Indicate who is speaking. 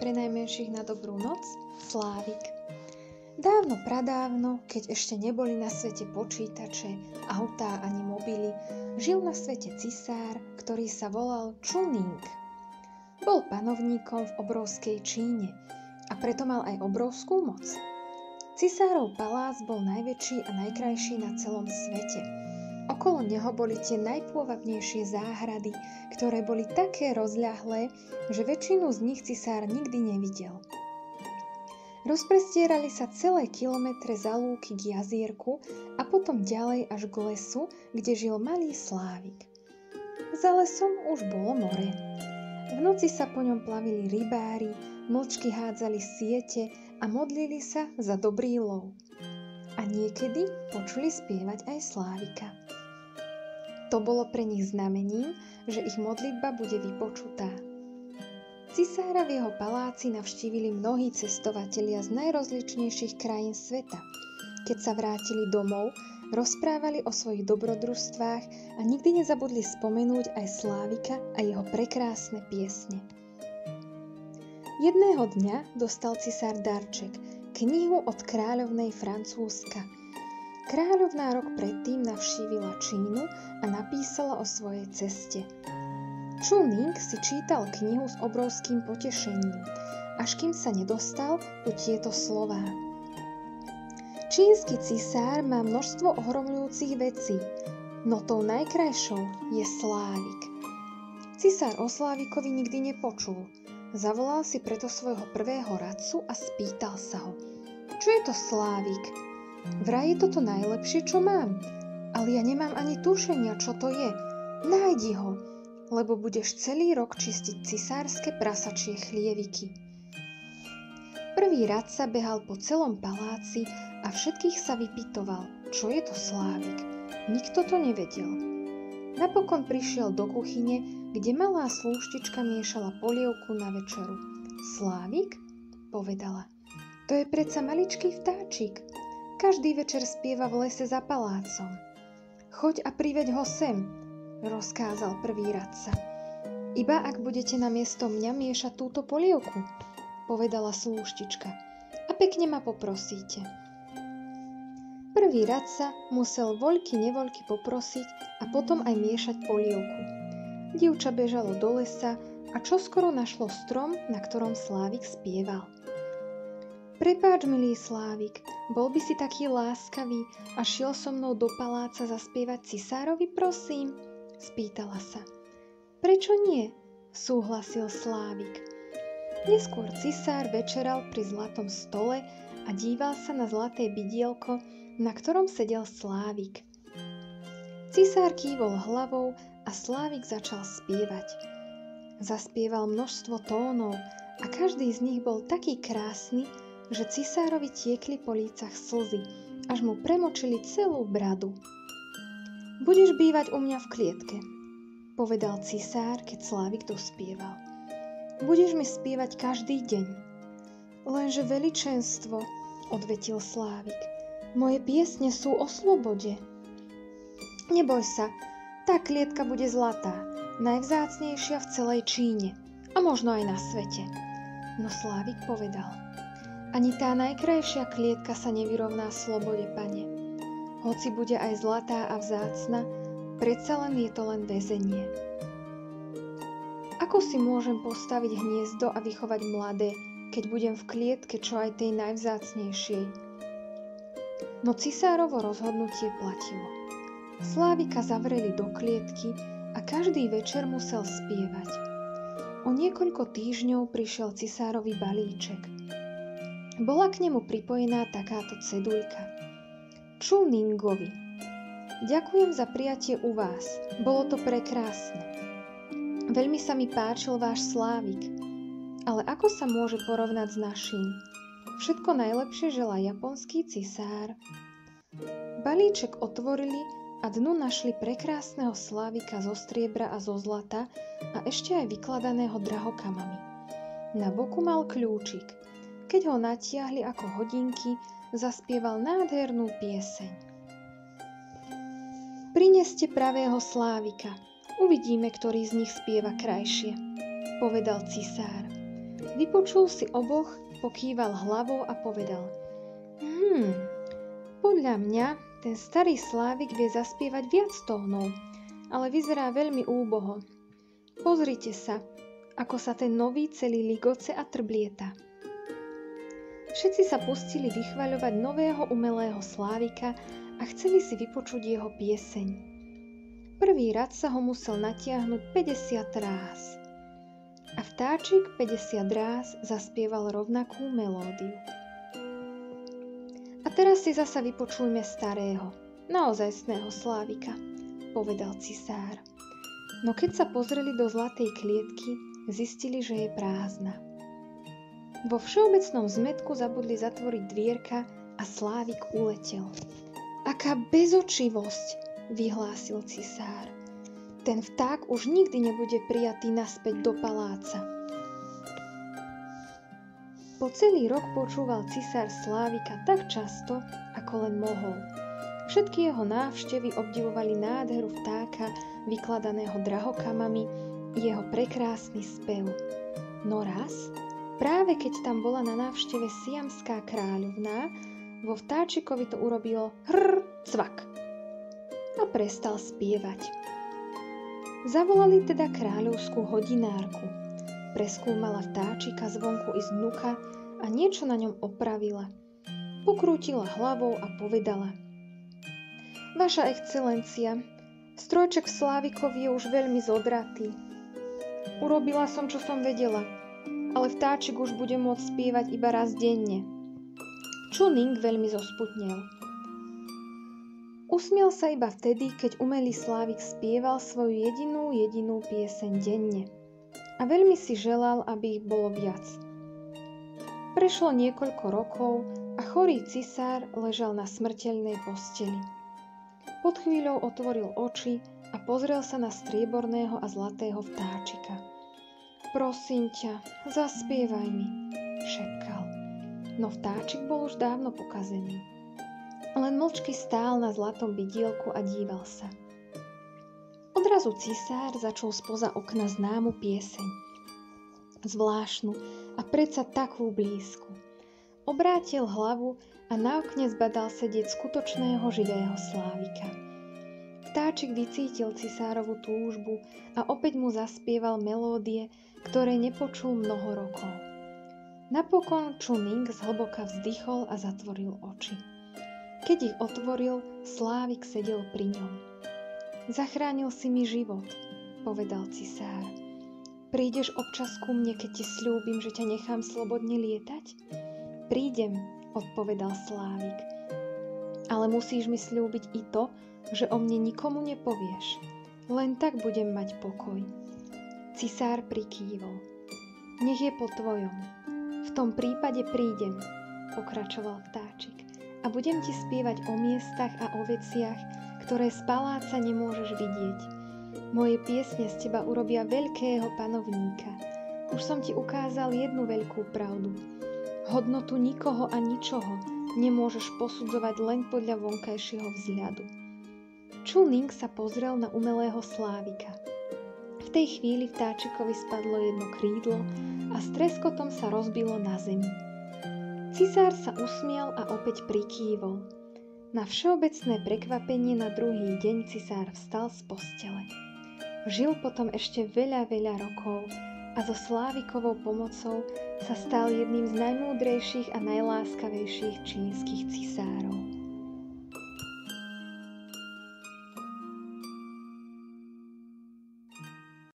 Speaker 1: pre najmenších na dobrú noc, Slávik. Dávno pradávno, keď ešte neboli na svete počítače, autá ani mobily, žil na svete cisár, ktorý sa volal Ču Ning. Bol panovníkom v obrovskej Číne a preto mal aj obrovskú moc. Cisárov palác bol najväčší a najkrajší na celom svete. Okolo neho boli tie najpôvabnejšie záhrady, ktoré boli také rozľahlé, že väčšinu z nich cisár nikdy nevidel. Rozprestierali sa celé kilometre za lúky k jazierku a potom ďalej až k lesu, kde žil malý Slávik. Za lesom už bolo more. V noci sa po ňom plavili rybári, mlčky hádzali siete a modlili sa za dobrý lov. A niekedy počuli spievať aj Slávika. To bolo pre nich znamením, že ich modlitba bude vypočutá. Cisára v jeho paláci navštívili mnohí cestovatelia z najrozličnejších krajín sveta. Keď sa vrátili domov, rozprávali o svojich dobrodružstvách a nikdy nezabudli spomenúť aj Slávika a jeho prekrásne piesne. Jedného dňa dostal cisár darček, knihu od kráľovnej Francúzska. Kráľovná rok predtým navštívila Čínu a napísala o svojej ceste. Ču Ning si čítal knihu s obrovským potešením, až kým sa nedostal do tieto slová. Čínsky cisár má množstvo ohromujúcich vecí, no tou najkrajšou je Slávik. Cisár o Slávikovi nikdy nepočul. Zavolal si preto svojho prvého radcu a spýtal sa ho: Čo je to Slávik? Vraj je toto najlepšie, čo mám, ale ja nemám ani tušenia, čo to je. Nájdi ho, lebo budeš celý rok čistiť cisárske prasačie chlieviky. Prvý radca behal po celom paláci a všetkých sa vypytoval, čo je to Slávik. Nikto to nevedel. Napokon prišiel do kuchyne, kde malá slúštička miešala polievku na večeru. Slávik? Povedala. To je predsa maličký vtáčik. Každý večer spieva v lese za palácom. Choď a priveď ho sem, rozkázal prvý radca. Iba ak budete namiesto mňa miešať túto polievku, povedala slúštička. A pekne ma poprosíte. Prvý radca musel voľky nevoľky poprosiť a potom aj miešať polievku. Dievča bežalo do lesa a čoskoro našlo strom, na ktorom Slávik spieval. Prepáč, milý Slávik, bol by si taký láskavý a šiel so mnou do paláca zaspievať cisárovi, prosím? Spýtala sa. Prečo nie? Súhlasil Slávik. Neskôr cisár večeral pri zlatom stole a díval sa na zlaté bidielko, na ktorom sedel Slávik. Cisár kývol hlavou a Slávik začal spievať. Zaspieval množstvo tónov a každý z nich bol taký krásny, že cisárovi tiekli po lícach slzy, až mu premočili celú bradu. Budeš bývať u mňa v klietke, povedal cisár, keď Slávik dospieval. Budeš mi spievať každý deň. Lenže veličenstvo, odvetil Slávik, moje piesne sú o slobode. Neboj sa, tá klietka bude zlatá, najvzácnejšia v celej Číne a možno aj na svete. No Slávik povedal, ani tá najkrajšia klietka sa nevyrovná slobode, pane. Hoci bude aj zlatá a vzácna, predsa len je to len väzenie. Ako si môžem postaviť hniezdo a vychovať mladé, keď budem v klietke čo aj tej najvzácnejšej? No cisárovo rozhodnutie platilo. Slávika zavreli do klietky a každý večer musel spievať. O niekoľko týždňov prišiel cisárovi balíček. Bola k nemu pripojená takáto ceduľka. Ču Ningovi. Ďakujem za prijatie u vás. Bolo to prekrásne. Veľmi sa mi páčil váš Slávik. Ale ako sa môže porovnať s naším? Všetko najlepšie želá japonský cisár. Balíček otvorili a dnu našli prekrásneho Slávika zo striebra a zo zlata a ešte aj vykladaného drahokamami. Na boku mal kľúčik. Keď ho natiahli ako hodinky, zaspieval nádhernú pieseň. Prineste pravého Slávika, uvidíme, ktorý z nich spieva krajšie, povedal cisár. Vypočul si oboch, pokýval hlavou a povedal: Podľa mňa ten starý Slávik vie zaspievať viac tónov, ale vyzerá veľmi úboho. Pozrite sa, ako sa ten nový celý ligoce a trblieta. Všetci sa pustili vychvaľovať nového umelého Slávika a chceli si vypočuť jeho pieseň. Prvý rad sa ho musel natiahnuť 50 ráz. A vtáčik 50 ráz zaspieval rovnakú melódiu. A teraz si zasa vypočujme starého, naozajstného Slávika, povedal cisár. No keď sa pozreli do zlatej klietky, zistili, že je prázdna. Vo všeobecnom zmätku zabudli zatvoriť dvierka a Slávik uletel. Aká bezočivosť, vyhlásil cisár. Ten vták už nikdy nebude prijatý naspäť do paláca. Po celý rok počúval cisár Slávika tak často, ako len mohol. Všetky jeho návštevy obdivovali nádheru vtáka, vykladaného drahokamami, i jeho prekrásny spev. No raz, práve keď tam bola na návšteve siamská kráľovná, vo vtáčikovi to urobilo cvak a prestal spievať. Zavolali teda kráľovskú hodinárku. Preskúmala vtáčika zvonku i zvnuka a niečo na ňom opravila. Pokrútila hlavou a povedala: Vaša excelencia, strojček Slávikovi je už veľmi zodratý. Urobila som, čo som vedela, ale vtáčik už bude môcť spievať iba raz denne. Čuning veľmi zosputnel. Usmiel sa iba vtedy, keď umelý Slávik spieval svoju jedinú pieseň denne. A veľmi si želal, aby ich bolo viac. Prešlo niekoľko rokov a chorý cisár ležal na smrteľnej posteli. Pod chvíľou otvoril oči a pozrel sa na strieborného a zlatého vtáčika. Prosím ťa, zaspievaj mi, šepkal. No vtáčik bol už dávno pokazený. Len mlčky stál na zlatom bidielku a díval sa. Odrazu cisár začul spoza okna známu pieseň. Zvláštnu a predsa takú blízku. Obrátil hlavu a na okne zbadal sedieť skutočného živého Slávika. Vtáčik vycítil cisárovu túžbu a opäť mu zaspieval melódie, ktoré nepočul mnoho rokov. Napokon Čuning zhlboka vzdychol a zatvoril oči. Keď ich otvoril, Slávik sedel pri ňom. Zachránil si mi život, povedal cisár. Prídeš občas ku mne, keď ti sľúbim, že ťa nechám slobodne lietať? Prídem, odpovedal Slávik. Ale musíš mi sľúbiť i to, že o mne nikomu nepovieš. Len tak budem mať pokoj. Cisár prikývol. Nech je po tvojom. V tom prípade prídem, pokračoval vtáčik. A budem ti spievať o miestach a o veciach, ktoré z paláca nemôžeš vidieť. Moje piesne z teba urobia veľkého panovníka. Už som ti ukázal jednu veľkú pravdu. Hodnotu nikoho a ničoho nemôžeš posudzovať len podľa vonkajšieho vzhľadu. Čuning sa pozrel na umelého Slávika. V tej chvíli vtáčikovi spadlo jedno krídlo a s treskotom sa rozbilo na zemi. Cisár sa usmial a opäť prikývol. Na všeobecné prekvapenie na druhý deň cisár vstal z postele. Žil potom ešte veľa rokov a so Slávikovou pomocou sa stal jedným z najmúdrejších a najláskavejších čínskych cisárov.